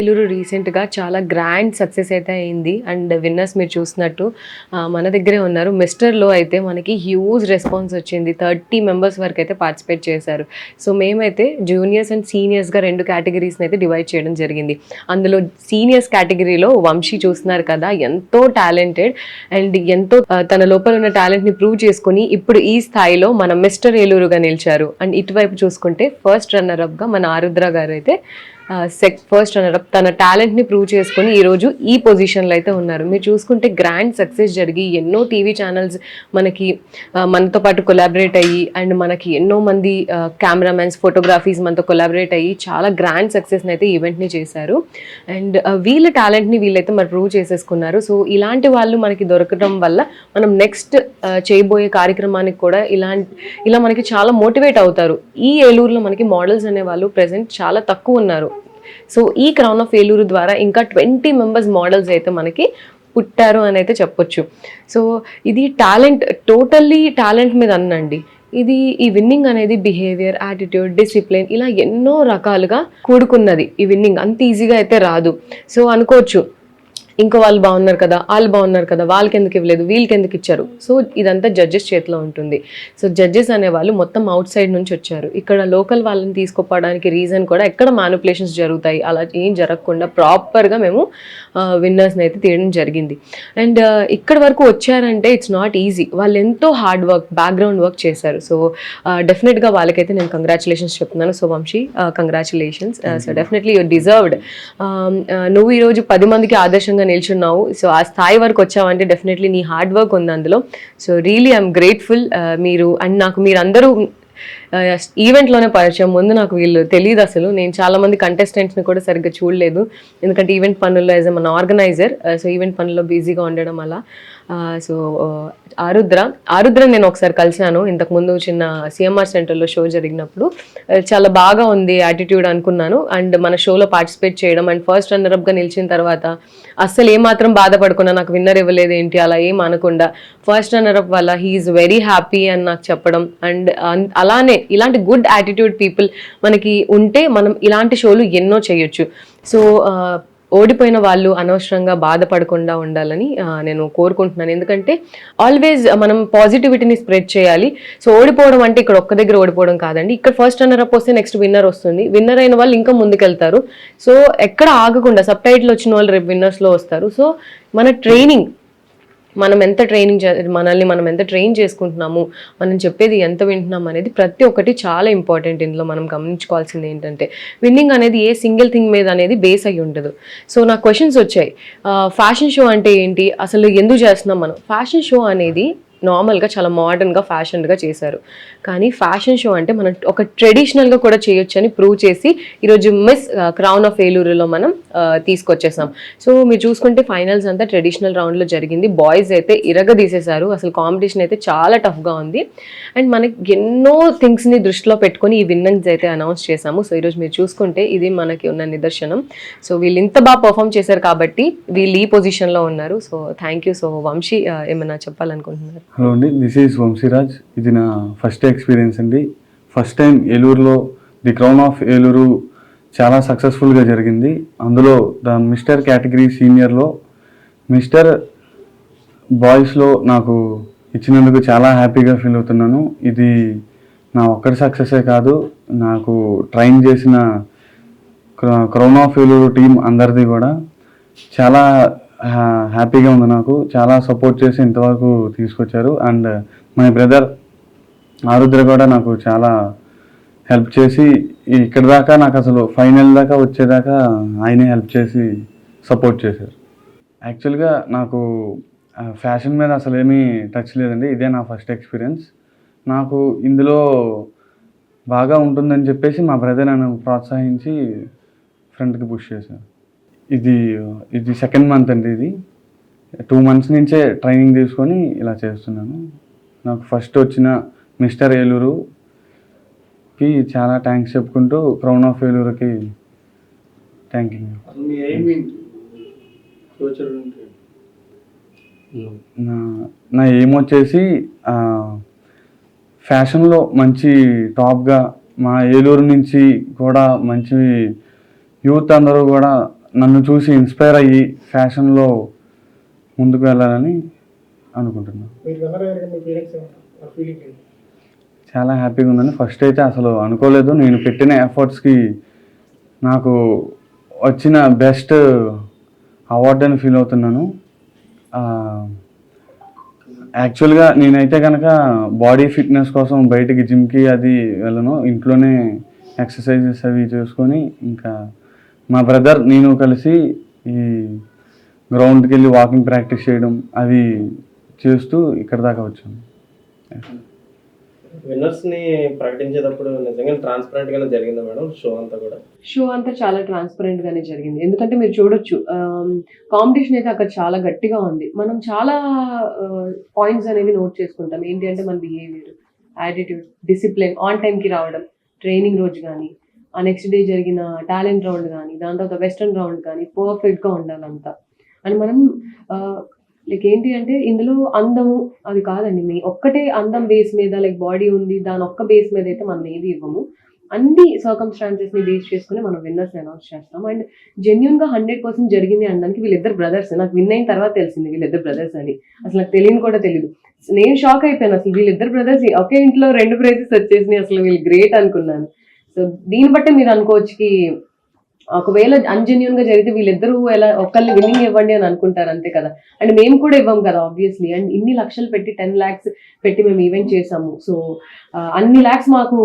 ఏలూరు రీసెంట్గా చాలా grand success అయితే అయింది. అండ్ విన్నర్స్ మీరు చూసినట్టు మన దగ్గరే ఉన్నారు. మిస్టర్లో అయితే మనకి హ్యూజ్ రెస్పాన్స్ వచ్చింది. 30 మెంబర్స్ వరకు అయితే పార్టిసిపేట్ చేశారు. సో మేమైతే జూనియర్స్ అండ్ సీనియర్స్గా 2 కేటగిరీస్ని అయితే డివైడ్ చేయడం జరిగింది. అందులో సీనియర్స్ కేటగిరీలో వంశీ చూస్తున్నారు కదా, ఎంతో టాలెంటెడ్ అండ్ ఎంతో తన లోపల ఉన్న టాలెంట్ని ప్రూవ్ చేసుకుని ఇప్పుడు ఈ స్థాయిలో మన మిస్టర్ ఏలూరుగా నిలిచారు. అండ్ ఇటువైపు చూసుకుంటే ఫస్ట్ రన్నర్అప్గా మన ఆరుద్ర గారు అయితే ఫస్ట్ రన్నర్అప్ తన టాలెంట్ని ప్రూవ్ చేసుకొని ఈరోజు ఈ పొజిషన్లో అయితే ఉన్నారు. మీరు చూసుకుంటే గ్రాండ్ సక్సెస్ జరిగి ఎన్నో టీవీ ఛానల్స్ మనతో పాటు కొలాబరేట్ అయ్యి అండ్ మనకి ఎన్నో మంది కెమెరామెన్స్ ఫోటోగ్రఫీస్ మనతో కొలాబరేట్ అయ్యి చాలా గ్రాండ్ సక్సెస్ని అయితే ఈవెంట్ని చేశారు. అండ్ వీళ్ళ టాలెంట్ని వీళ్ళైతే మరి ప్రూవ్ చేసేసుకున్నారు. సో ఇలాంటి వాళ్ళు మనకి దొరకడం వల్ల మనం నెక్స్ట్ చేయబోయే కార్యక్రమానికి కూడా ఇలా మనకి చాలా మోటివేట్ అవుతారు. ఈ ఏలూరులో మనకి మోడల్స్ అనే వాళ్ళు ప్రెసెంట్ చాలా తక్కువ ఉన్నారు. సో ఈ క్రౌన్ ఆఫ్ ఏలూరు ద్వారా ఇంకా 20 మెంబర్స్ మోడల్స్ అయితే మనకి పుట్టారు అని అయితే చెప్పొచ్చు. సో ఇది టాలెంట్, టోటల్లీ టాలెంట్ మీద అనండి. ఈ విన్నింగ్ అనేది బిహేవియర్, యాటిట్యూడ్, డిసిప్లిన్ ఇలా ఎన్నో రకాలుగా కూడుకున్నది. ఈ విన్నింగ్ అంత ఈజీగా అయితే రాదు. సో అనుకోవచ్చు ఇంకో వాళ్ళు బాగున్నారు కదా, వాళ్ళు బాగున్నారు కదా, వాళ్ళకి ఎందుకు ఇవ్వలేదు, వీళ్ళకి ఎందుకు ఇచ్చారు. సో ఇదంతా జడ్జెస్ చేతిలో ఉంటుంది. సో జడ్జెస్ అనేవాళ్ళు మొత్తం అవుట్ సైడ్ నుంచి వచ్చారు. ఇక్కడ లోకల్ వాళ్ళని తీసుకోవడానికి రీజన్ కూడా ఎక్కడ మ్యానిపులేషన్స్ జరుగుతాయి అలా ఏం జరగకుండా ప్రాపర్గా మేము విన్నర్స్ని అయితే తీయడం జరిగింది. అండ్ ఇక్కడ వరకు వచ్చారంటే ఇట్స్ నాట్ ఈజీ. వాళ్ళు ఎంతో హార్డ్ వర్క్, బ్యాక్గ్రౌండ్ వర్క్ చేశారు. సో డెఫినెట్గా వాళ్ళకైతే నేను కంగ్రాచులేషన్స్ చెప్తున్నాను. So Vamshi, congratulations. So definitely your deserved. నువ్వు ఈరోజు 10 మందికి ఆదర్శంగా నిల్చున్నావు. సో ఆ స్థాయి వరకు వచ్చావంటే డెఫినెట్లీ నీ హార్డ్ వర్క్ ఉంది అందులో. So really I'm grateful. మీరు అండ్ నాకు మీరందరూ ఈవెంట్లోనే పరిచయం. ముందు నాకు వీళ్ళు తెలియదు అసలు. నేను చాలా మంది కంటెస్టెంట్స్ని కూడా సరిగ్గా చూడలేదు, ఎందుకంటే ఈవెంట్ పనుల్లో యాజ్ మన ఆర్గనైజర్. సో ఈవెంట్ పనుల్లో బిజీగా ఉండడం అలా. సో ఆరుద్ర నేను ఒకసారి కలిశాను ఇంతకుముందు చిన్న సిఎంఆర్ సెంటర్లో షో జరిగినప్పుడు. చాలా బాగా ఉంది యాటిట్యూడ్ అనుకున్నాను. అండ్ మన షోలో పార్టిసిపేట్ చేయడం అండ్ ఫస్ట్ రన్నర్అప్గా నిలిచిన తర్వాత అస్సలు ఏమాత్రం బాధపడకుండా నాకు విన్నర్ ఇవ్వలేదు ఏంటి అలా ఏం అనకుండా ఫస్ట్ రన్నర్అప్ వల్ల హీఈస్ వెరీ హ్యాపీ అని నాకు చెప్పడం. అండ్ అలానే ఇలాంటి గుడ్ యాటిట్యూడ్ పీపుల్ మనకి ఉంటే మనం ఇలాంటి షోలు ఎన్నో చేయొచ్చు. సో ఓడిపోయిన వాళ్ళు అనవసరంగా బాధపడకుండా ఉండాలని నేను కోరుకుంటున్నాను. ఎందుకంటే ఆల్వేస్ మనం పాజిటివిటీని స్ప్రెడ్ చేయాలి. సో ఓడిపోవడం అంటే ఇక్కడ ఒక్క దగ్గర ఓడిపోవడం కాదండి. ఇక్కడ ఫస్ట్ రన్నర్ అప్ వస్తే నెక్స్ట్ విన్నర్ వస్తుంది. విన్నర్ అయిన వాళ్ళు ఇంకా ముందుకెళ్తారు. సో ఎక్కడ ఆగకుండా సబ్ టైటిల్ వచ్చిన వాళ్ళు రేపు విన్నర్స్లో వస్తారు. సో మన ట్రైనింగ్, మనం ఎంత మనల్ని మనం ఎంత ట్రైన్ చేసుకుంటున్నాము, మనం చెప్పేది ఎంత వింటున్నాం అనేది ప్రతి ఒక్కటి చాలా ఇంపార్టెంట్. ఇందులో మనం గమనించుకోవాల్సింది ఏంటంటే విన్నింగ్ అనేది ఏ సింగిల్ థింగ్ మీద అనేది బేస్ అయ్యి ఉండదు. సో నాకు క్వశ్చన్స్ వచ్చాయి, ఫ్యాషన్ షో అంటే ఏంటి, అసలు ఎందుకు చేస్తున్నాం మనం? ఫ్యాషన్ షో అనేది నార్మల్గా చాలా మోడర్న్గా ఫ్యాషన్గా చేశారు. కానీ ఫ్యాషన్ షో అంటే మనం ఒక ట్రెడిషనల్గా కూడా చేయొచ్చు అని ప్రూవ్ చేసి ఈరోజు మిస్ క్రౌన్ ఆఫ్ ఏలూరులో మనం తీసుకొచ్చేసాం. సో మీరు చూసుకుంటే ఫైనల్స్ అంతా ట్రెడిషనల్ రౌండ్లో జరిగింది. బాయ్స్ అయితే ఇరగదీసేశారు. అసలు కాంపిటీషన్ అయితే చాలా టఫ్గా ఉంది. అండ్ మనకి ఎన్నో థింగ్స్ని దృష్టిలో పెట్టుకొని ఈ విన్నింగ్స్ అయితే అనౌన్స్ చేశాము. సో ఈరోజు మీరు చూసుకుంటే ఇది మనకి ఉన్న నిదర్శనం. సో వీళ్ళు ఇంత బాగా పర్ఫామ్ చేశారు కాబట్టి వీళ్ళు ఈ పొజిషన్లో ఉన్నారు. So thank you. So Vamshi ఏమైనా చెప్పాలనుకుంటున్నారు? హలో అండి, దిస్ ఈజ్ వంశీరాజ్. ఇది నా ఫస్ట్ ఎక్స్పీరియన్స్ అండి. ఫస్ట్ టైం ఏలూరులో ది క్రౌన్ ఆఫ్ ఏలూరు చాలా సక్సెస్ఫుల్గా జరిగింది. అందులో ద మిస్టర్ కేటగిరీ సీనియర్లో మిస్టర్ బాయ్స్లో నాకు ఇచ్చినందుకు చాలా హ్యాపీగా ఫీల్ అవుతున్నాను. ఇది నా ఒక్కరి సక్సెసే కాదు, నాకు ట్రైన్ చేసిన క్రౌన్ ఆఫ్ ఏలూరు టీం అందరిది కూడా చాలా హ్యాపీగా ఉంది. నాకు చాలా సపోర్ట్ చేసి ఇంతవరకు తీసుకొచ్చారు. అండ్ మై బ్రదర్ ఆరుద్ర కూడా నాకు చాలా హెల్ప్ చేసి ఇక్కడ దాకా, నాకు అసలు ఫైనల్ దాకా వచ్చేదాకా ఆయనే హెల్ప్ చేసి సపోర్ట్ చేశారు. యాక్చువల్గా నాకు ఫ్యాషన్ మీద అసలు ఏమీ టచ్ లేదండి. ఇదే నా ఫస్ట్ ఎక్స్పీరియన్స్. నాకు ఇందులో బాగా ఉంటుందని చెప్పేసి మా బ్రదర్ నన్ను ప్రోత్సహించి ఫ్రంట్కి పుష్ చేశారు. ఇది సెకండ్ మంత్ అండి. ఇది 2 months నుంచే ట్రైనింగ్ తీసుకొని ఇలా చేస్తున్నాను. నాకు ఫస్ట్ వచ్చిన మిస్టర్ ఏలూరుకి చాలా థ్యాంక్స్ చెప్పుకుంటూ క్రౌన్ ఆఫ్ ఏలూరుకి థ్యాంక్ యూ. నా ఎయిమ్ వచ్చేసి ఫ్యాషన్లో మంచి టాప్గా మా ఏలూరు నుంచి కూడా మంచి యూత్ అందరూ కూడా నన్ను చూసి ఇన్స్పైర్ అయ్యి ఫ్యాషన్లో ముందుకు వెళ్ళాలని అనుకుంటున్నాను. చాలా హ్యాపీగా ఉందండి. ఫస్ట్ అయితే అసలు అనుకోలేదు. నేను పెట్టిన ఎఫర్ట్స్కి నాకు వచ్చిన బెస్ట్ అవార్డు అని ఫీల్ అవుతున్నాను. యాక్చువల్గా నేనైతే కనుక బాడీ ఫిట్నెస్ కోసం బయటికి జిమ్కి అది వెళ్ళను, ఇంట్లోనే ఎక్సర్సైజెస్ అవి చేసుకొని ఇంకా మా బ్రదర్ నేను కలిసి ఈ గ్రౌండ్కి వెళ్ళి వాకింగ్ ప్రాక్టీస్ చేయడం అవి చేస్తూ ఇక్కడ దాకా వచ్చాము. విన్నర్స్ని ప్రకటించేటప్పుడు నిజంగా ట్రాన్స్పరెంట్ గానే జరిగిందా మేడం? షో అంతా చాలా ట్రాన్స్పరెంట్ గానే జరిగింది. ఎందుకంటే మీరు చూడొచ్చు, కాంపిటీషన్ అయితే అక్కడ చాలా గట్టిగా ఉంది. మనం చాలా పాయింట్స్ అనేవి నోట్ చేసుకుంటాం. ఏంటి అంటే మన బిహేవియర్, యాటిట్యూడ్, డిసిప్లిన్, ఆన్ టైంకి రావడం, ట్రైనింగ్ రోజు కానీ, ఆ నెక్స్ట్ డే జరిగిన టాలెంట్ రౌండ్ కానీ, దాని తర్వాత వెస్టర్న్ రౌండ్ కానీ పర్ఫెక్ట్గా ఉండాలంతా. అండ్ మనం లైక్ ఏంటి అంటే ఇందులో అందము అది కాదండి, మీ ఒక్కటే అందం బేస్ మీద లైక్ బాడీ ఉంది దాని ఒక్క బేస్ మీద అయితే మనం ఏది ఇవ్వము. అన్ని సర్కమ్స్టాన్సెస్ని బేస్ చేసుకుని మనం విన్నర్స్ అనౌన్స్ చేస్తాం. అండ్ జెన్యున్గా 100% జరిగింది అనడానికి వీళ్ళిద్దరు బ్రదర్స్. నాకు విన్ అయిన తర్వాత తెలిసింది వీళ్ళిద్దరు బ్రదర్స్ అని. అసలు నాకు తెలియని కూడా తెలియదు. నేను షాక్ అయిపోయాను. అసలు వీళ్ళిద్దరు బ్రదర్స్ ఒకే ఇంట్లో 2 ప్రైజెస్ వచ్చేసినాయి. అసలు వీళ్ళు గ్రేట్ అనుకున్నాను. సో దీన్ని బట్టే మీరు అనుకోవచ్చుకి ఒకవేళ అన్జెన్యూన్ గా జరిగితే వీళ్ళిద్దరూ ఎలా ఒకళ్ళని విన్నింగ్ ఇవ్వండి అని అనుకుంటారు, అంతే కదా. అండ్ మేము కూడా ఇవ్వం కదా ఆబ్వియస్లీ. అండ్ ఇన్ని లక్షలు పెట్టి 10 lakhs పెట్టి మేము ఈవెంట్ చేసాము. సో అన్ని lakhs మాకు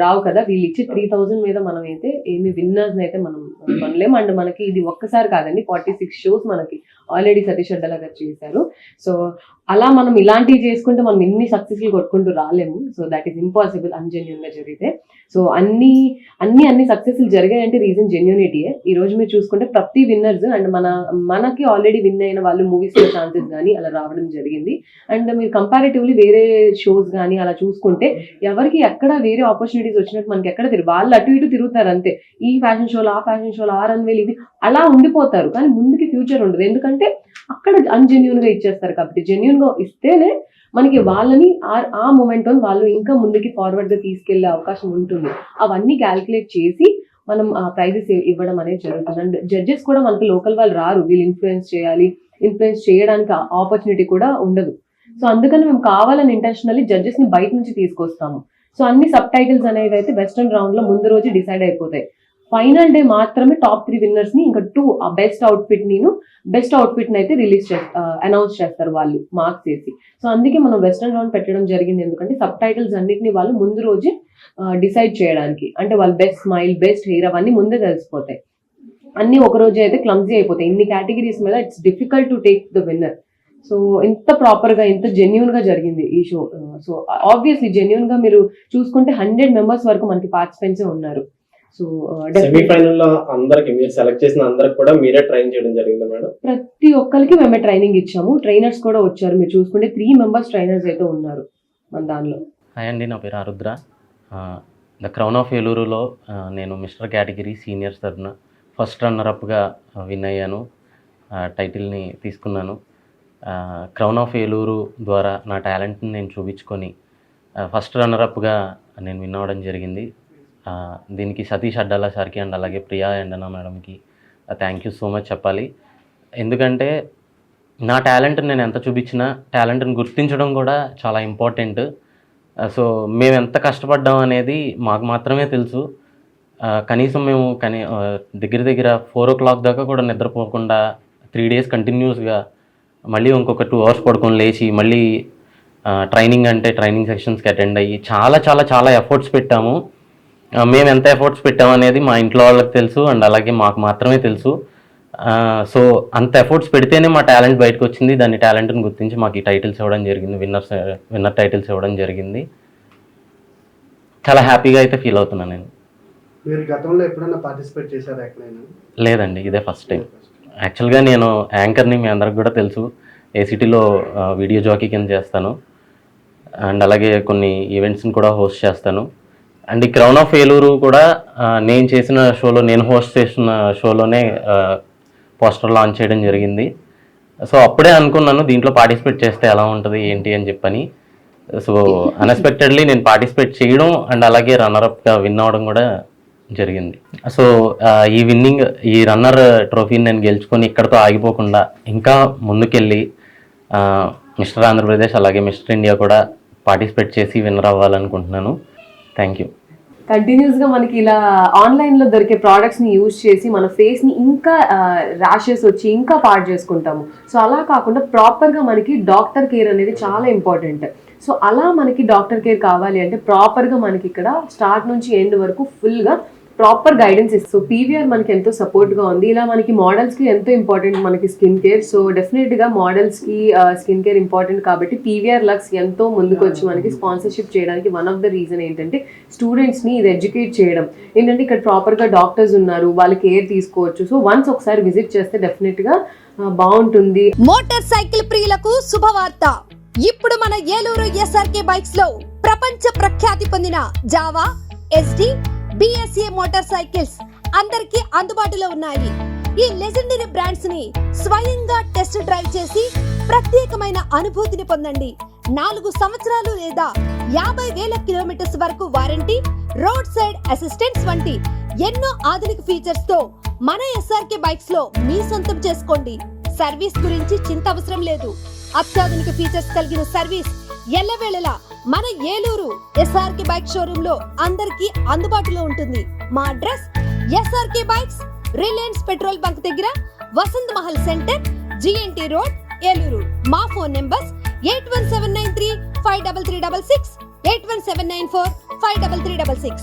రావు కదా. వీళ్ళు ఇచ్చి 3,000 మీద మనం అయితే ఏమి విన్నర్స్ అయితే మనం కొనలేము. అండ్ మనకి ఇది ఒక్కసారి కాదండి, 46 shows మనకి ఆల్రెడీ సతీష్ అడ్డలా గారు చేశారు. సో అలా మనం ఇలాంటివి చేసుకుంటే మనం ఇన్ని సక్సెస్ఫుల్ కొట్టుకుంటూ రాలేము. సో దట్ ఈస్ ఇంపాసిబుల్ అన్జెన్యూన్ గా జరిగితే. సో అన్ని సక్సెస్ఫుల్ జరిగాయంటే రీజన్ జెన్యూనిటీయే. ఈ రోజు మీరు చూసుకుంటే ప్రతి విన్నర్స్ అండ్ మనకి ఆల్రెడీ విన్ అయిన వాళ్ళు మూవీస్ లో ఛాన్సెస్ కానీ అలా రావడం జరిగింది. అండ్ మీరు కంపారిటివ్లీ వేరే షోస్ కానీ అలా చూసుకుంటే ఎవరికి ఎక్కడ వేరే ఆపర్చునిటీస్ వచ్చినట్టు మనకి ఎక్కడ వాళ్ళు అటు ఇటు తిరుగుతారు అంతే. ఈ ఫ్యాషన్ షోలో ఆ ఫ్యాషన్ షోలో 6 runway ఇవి అలా ఉండిపోతారు. కానీ ముందుకి ఫ్యూచర్ ఉండదు. ఎందుకంటే అక్కడ అన్జెన్యూన్ గా ఇచ్చేస్తారు. కాబట్టి జెన్యూన్ గా ఇస్తేనే మనకి వాళ్ళని ఆ మూమెంట్ వాళ్ళు ఇంకా ముందుకి ఫార్వర్డ్ గా తీసుకెళ్లే అవకాశం ఉంటుంది. అవన్నీ క్యాల్కులేట్ చేసి మనం ప్రైజెస్ ఇవ్వడం అనేది జరుగుతుంది. అండ్ జడ్జెస్ కూడా మనకి లోకల్ వాళ్ళు రారు, వీళ్ళు ఇన్ఫ్లుయెన్స్ చేయడానికి ఆపర్చునిటీ కూడా ఉండదు. సో అందుకని మేము కావాలని ఇంటెన్షనల్లీ జడ్జెస్ ని బయట నుంచి తీసుకొస్తాము. సో అన్ని సబ్ టైటిల్స్ అనేవి అయితే వెస్టర్న్ రౌండ్ లో ముందు రోజు డిసైడ్ అయిపోతాయి. ఫైనల్ డే మాత్రమే టాప్ 3 విన్నర్స్ ని, ఇంకా 2 బెస్ట్ అవుట్ఫిట్ ని అయితే అనౌన్స్ చేస్తారు వాళ్ళు మార్క్స్ చేసి. సో అందుకే మనం వెస్టర్న్ రౌండ్ పెట్టడం జరిగింది, ఎందుకంటే సబ్ టైటిల్స్ అన్నిటిని వాళ్ళు ముందు రోజే డిసైడ్ చేయడానికి. అంటే వాళ్ళు బెస్ట్ స్మైల్, బెస్ట్ హెయిర్ అవన్నీ ముందే తెలిసిపోతాయి. అన్ని ఒక రోజు అయితే క్లమ్జీ అయిపోతాయి. ఇన్ని కేటగిరీస్ మీద it's difficult to take the winner. So ఇంత ప్రాపర్ గా, ఇంత జెన్యున్ గా జరిగింది ఈ షో. సో ఆబ్వియస్లీ జెన్యున్ గా మీరు చూసుకుంటే 100 మెంబర్స్ వరకు మనకి పార్టిసిపెంట్స్ ఉన్నారు. సో సెమీఫైనల్ లో అందరికి మీరు సెలెక్ట్ చేసిన అందరికి కూడా మీరే ట్రైన్ చేయడం జరిగింది మేడం? ప్రతి ఒక్కరికి మేమే ట్రైనింగ్ ఇచ్చాము. ట్రైనర్స్ కూడా వచ్చారు. మీరు చూసుకుంటే 3 మెంబర్స్ ట్రైనర్స్ అయితే ఉన్నారు మన దానిలో. హాయ్ అండి, నా పేరు ఆరుద్ర. ద క్రౌన్ ఆఫ్ ఏలూరులో నేను మిస్టర్ కేటగిరీ సీనియర్స్ తరఫున ఫస్ట్ రన్నరప్గా విన్ అయ్యాను, టైటిల్ని తీసుకున్నాను. క్రౌన్ ఆఫ్ ఏలూరు ద్వారా నా టాలెంట్ని నేను చూపించుకొని ఫస్ట్ రన్నరప్గా నేను విన్ అవ్వడం జరిగింది. దీనికి సతీష్ అడ్డాల సార్కి అండ్ అలాగే ప్రియా ఎండనా మేడంకి థ్యాంక్ యూ సో మచ్ చెప్పాలి. ఎందుకంటే నా టాలెంట్ నేను ఎంత చూపించినా టాలెంట్ని గుర్తించడం కూడా చాలా ఇంపార్టెంట్. సో మేము ఎంత కష్టపడ్డాం అనేది మాకు మాత్రమే తెలుసు. కనీసం మేము దగ్గర 4 o'clock దాకా కూడా నిద్రపోకుండా 3 days కంటిన్యూస్గా మళ్ళీ ఇంకొక 2 hours పడుకొని లేచి మళ్ళీ ట్రైనింగ్ సెక్షన్స్కి అటెండ్ అయ్యి చాలా ఎఫర్ట్స్ పెట్టాము. మేము ఎంత ఎఫర్ట్స్ పెట్టామనేది మా ఇంట్లో వాళ్ళకి తెలుసు అండ్ అలాగే మాకు మాత్రమే తెలుసు. సో అంత ఎఫర్ట్స్ పెడితేనే మా టాలెంట్ బయటకు వచ్చింది. దాని టాలెంట్ని గుర్తించి మాకు ఈ టైటిల్స్ ఇవ్వడం జరిగింది, విన్నర్ టైటిల్స్ ఇవ్వడం జరిగింది. చాలా హ్యాపీగా అయితే ఫీల్ అవుతున్నాను నేను. మీరు గతంలో ఎప్పుడైనా పార్టిసిపేట్ చేశారా ఎక్కడైనా? లేదండి, ఇదే ఫస్ట్ టైం. యాక్చువల్గా నేను యాంకర్ని, మీ అందరికి కూడా తెలుసు, ఏసీటీలో వీడియో జాకీ కింద చేస్తాను అండ్ అలాగే కొన్ని ఈవెంట్స్ని కూడా హోస్ట్ చేస్తాను. అండ్ ఈ క్రౌన్ ఆఫ్ ఏలూరు కూడా నేను చేసిన షోలో, నేను హోస్ట్ చేసిన షోలోనే పోస్టర్ లాంచ్ చేయడం జరిగింది. సో అప్పుడే అనుకున్నాను దీంట్లో పార్టిసిపేట్ చేస్తే ఎలా ఉంటుంది ఏంటి అని చెప్పని. సో అన్ఎక్స్పెక్టెడ్లీ నేను పార్టిసిపేట్ చేయడం అండ్ అలాగే రన్నరప్గా విన్ అవ్వడం కూడా జరిగింది. సో ఈ రన్నర్ ట్రోఫీని నేను గెలుచుకొని ఇక్కడతో ఆగిపోకుండా ఇంకా ముందుకెళ్ళి మిస్టర్ ఆంధ్రప్రదేశ్ అలాగే మిస్టర్ ఇండియా కూడా పార్టిసిపేట్ చేసి విన్నర్ అవ్వాలనుకుంటున్నాను. Thank you. కంటిన్యూస్ గా మనకి ఇలా ఆన్లైన్ లో దొరికే ప్రోడక్ట్స్ ని యూజ్ చేసి మన ఫేస్ ని ఇంకా ర్యాషెస్ వచ్చి ఇంకా పాడు చేసుకుంటాము. సో అలా కాకుండా ప్రాపర్ గా మనకి డాక్టర్ కేర్ అనేది చాలా ఇంపార్టెంట్. సో అలా మనకి డాక్టర్ కేర్ కావాలి అంటే ప్రాపర్ గా మనకి ఇక్కడ స్టార్ట్ నుంచి ఎండ్ వరకు ఫుల్ గా ప్రాపర్ గైడెన్స్ ఇస్తుంది. సో పీవీఆర్ మనకి ఎంతో సపోర్ట్ గా ఉంది. ఇలా మనకి మోడల్స్ కి ఎంతో ఇంపార్టెంట్ మనకి స్కిన్ కేర్. సో డెఫినెట్ గా మోడల్స్ కి స్కిన్ కేర్ ఇంపార్టెంట్ కాబట్టి పీవీఆర్ లక్స్ ఎంతో ముందుకు వచ్చి మనకి స్పాన్సర్షిప్ చేయడానికి వన్ ఆఫ్ ద రీజన్ ఏంటంటే స్టూడెంట్స్ ని ఇది ఎడ్యుకేట్ చేయడం. ఏంటంటే ఇక్కడ ప్రాపర్ గా డాక్టర్స్ ఉన్నారు, వాళ్ళు కేర్ తీసుకోవచ్చు. సో వన్స్ ఒకసారి విజిట్ చేస్తే డెఫినెట్ గా బాగుంటుంది. మోటార్ సైకిల్ ప్రియులకు శుభవార్త. ఇప్పుడు మన ఏలూరు ఎస్ఆర్కే బైక్స్ లో ప్రపంచ ప్రఖ్యాతి పొందిన Java, SD, BSA motor cycles అందరికీ అందుబాటులో ఉన్నాయి. ఈ లెజెండరీ బ్రాండ్స్ ని స్వయంగా టెస్ట్ డ్రైవ్ చేసి ప్రత్యేకమైన అనుభూతిని పొందండి. 4 సంవత్సరాలు లేదా 50,000 కిలోమీటర్స్ వరకు వారంటీ, రోడ్ సైడ్ అసిస్టెన్స్ వంటి ఎన్నో ఆధునిక ఫీచర్స్ తో మన ఎస్ఆర్కే బైక్స్ లో మీ సొంతం చేసుకోండి. సర్వీస్ గురించి చింత అవసరం లేదు. అత్యాధునిక ఫీచర్స్ కలిగిన సర్వీస్ ఎల్లవేళలా మన ఏలూరు ఎస్ఆర్కే బైక్ షోరూమ్ లో అందరికీ అందుబాటులో ఉంటుంది. మా address SRK bikes, Reliance petrol bunk దగ్గర, Vasant Mahal centre, GNT road, Eluru. మా ఫోన్ నెంబర్స్ 8179353366, 8179453366.